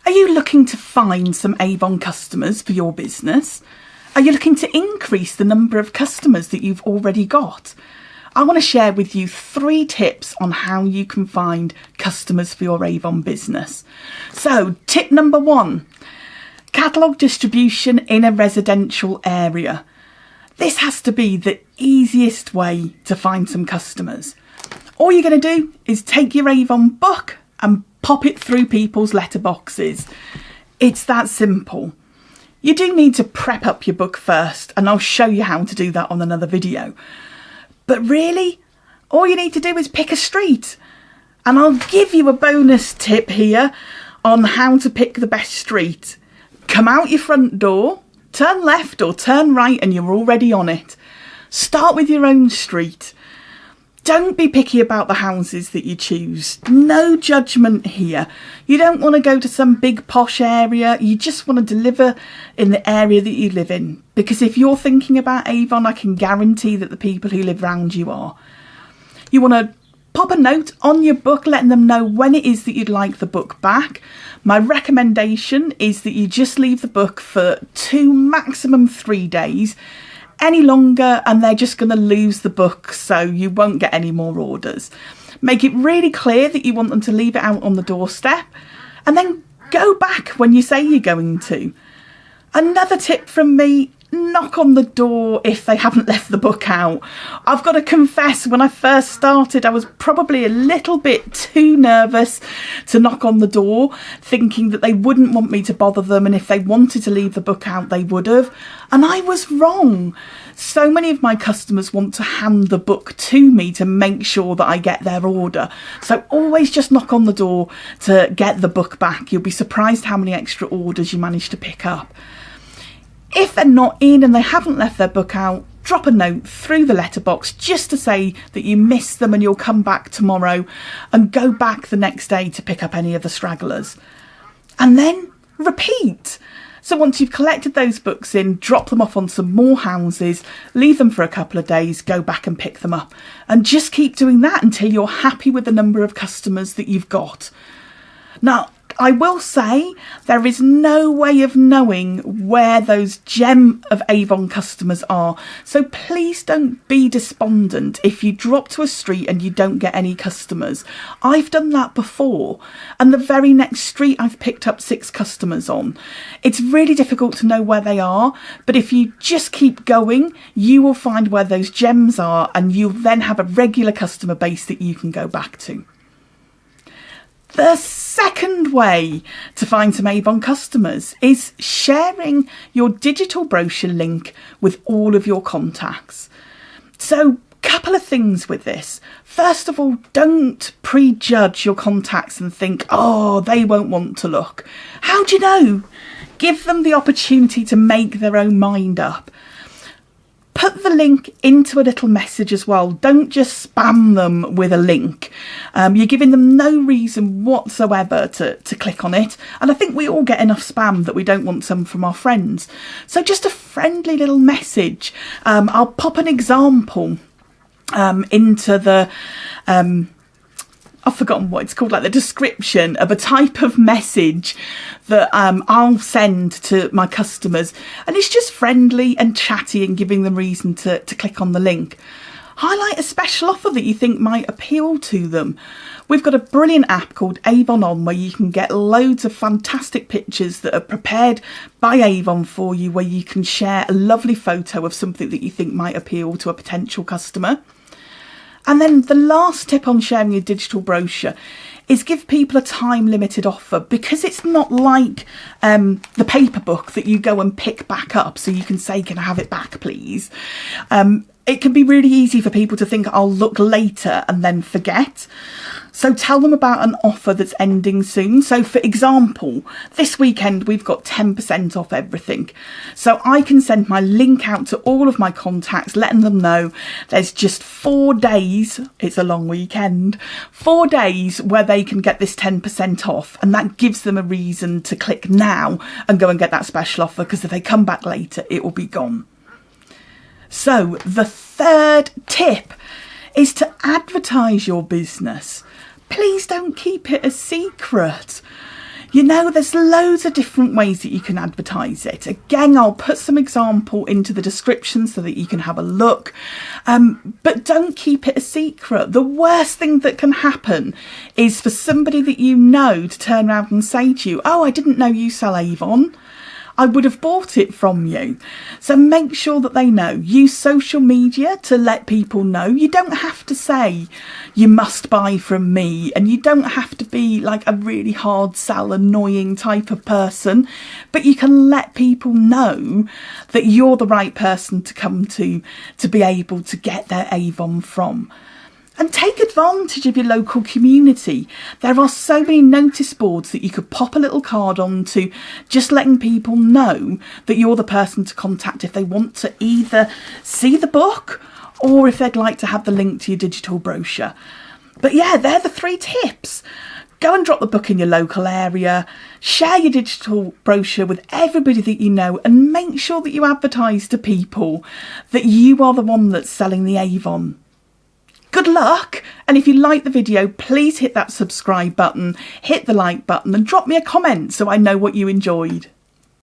Are you looking to find some Avon customers for your business? Are you looking to increase the number of customers that you've already got? I want to share with you 3 tips on how you can find customers for your Avon business. So, tip number 1, catalogue distribution in a residential area. This has to be the easiest way to find some customers. All you're going to do is take your Avon book and pop it through people's letterboxes. It's that simple. You do need to prep up your book first, and I'll show you how to do that on another video. But really, all you need to do is pick a street. And I'll give you a bonus tip here on how to pick the best street. Come out your front door, turn left or turn right, and you're already on it. Start with your own street. Don't be picky about the houses that you choose. No judgment here. You don't want to go to some big posh area. You just want to deliver in the area that you live in. Because if you're thinking about Avon, I can guarantee that the people who live around you are. You want to pop a note on your book letting them know when it is that you'd like the book back. My recommendation is that you just leave the book for 2, maximum 3 days. Any longer and they're just going to lose the book, so you won't get any more orders. Make it really clear that you want them to leave it out on the doorstep and then go back when you say you're going to. Another tip from me, knock on the door if they haven't left the book out. I've got to confess, when I first started, I was probably a little bit too nervous to knock on the door, thinking that they wouldn't want me to bother them, and if they wanted to leave the book out, they would have. And I was wrong. So many of my customers want to hand the book to me to make sure that I get their order. So always just knock on the door to get the book back. You'll be surprised how many extra orders you manage to pick up. If they're not in and they haven't left their book out, drop a note through the letterbox just to say that you miss them and you'll come back tomorrow, and go back the next day to pick up any of the stragglers. And then repeat. So once you've collected those books in, drop them off on some more houses, leave them for a couple of days, go back and pick them up. And just keep doing that until you're happy with the number of customers that you've got. Now, I will say there is no way of knowing where those gem of Avon customers are. So please don't be despondent if you drop to a street and you don't get any customers. I've done that before, and the very next street I've picked up 6 customers on. It's really difficult to know where they are, but if you just keep going, you will find where those gems are, and you'll then have a regular customer base that you can go back to. The second way to find some Avon customers is sharing your digital brochure link with all of your contacts. So, couple of things with this. First of all, don't prejudge your contacts and think, oh, they won't want to look. How do you know? Give them the opportunity to make their own mind up. Put the link into a little message as well. Don't just spam them with a link. You're giving them no reason whatsoever to click on it. And I think we all get enough spam that we don't want some from our friends. So just a friendly little message. I'll pop an example into the... I've forgotten what it's called, like the description of a type of message that I'll send to my customers. And it's just friendly and chatty and giving them reason to click on the link. Highlight a special offer that you think might appeal to them. We've got a brilliant app called Avon On where you can get loads of fantastic pictures that are prepared by Avon for you, where you can share a lovely photo of something that you think might appeal to a potential customer. And then the last tip on sharing your digital brochure is give people a time limited offer, because it's not like the paper book that you go and pick back up so you can say, can I have it back please? It can be really easy for people to think I'll look later and then forget. So tell them about an offer that's ending soon. So for example, this weekend we've got 10% off everything. So I can send my link out to all of my contacts, letting them know there's just 4 days, it's a long weekend, 4 days where they can get this 10% off. And that gives them a reason to click now and go and get that special offer, because if they come back later, it will be gone. So the third tip is to advertise your business. Please don't keep it a secret. You know, there's loads of different ways that you can advertise it. Again, I'll put some example into the description so that you can have a look. But don't keep it a secret. The worst thing that can happen is for somebody that you know to turn around and say to you, oh, I didn't know you sell Avon. I would have bought it from you. So make sure that they know. Use social media to let people know. You don't have to say you must buy from me, and you don't have to be like a really hard sell, annoying type of person, but you can let people know that you're the right person to come to be able to get their Avon from. And take advantage of your local community. There are so many notice boards that you could pop a little card onto, just letting people know that you're the person to contact if they want to either see the book or if they'd like to have the link to your digital brochure. But yeah, they're the 3 tips. Go and drop the book in your local area, share your digital brochure with everybody that you know, and make sure that you advertise to people that you are the one that's selling the Avon. Good luck, and if you like the video, please hit that subscribe button, hit the like button and drop me a comment so I know what you enjoyed.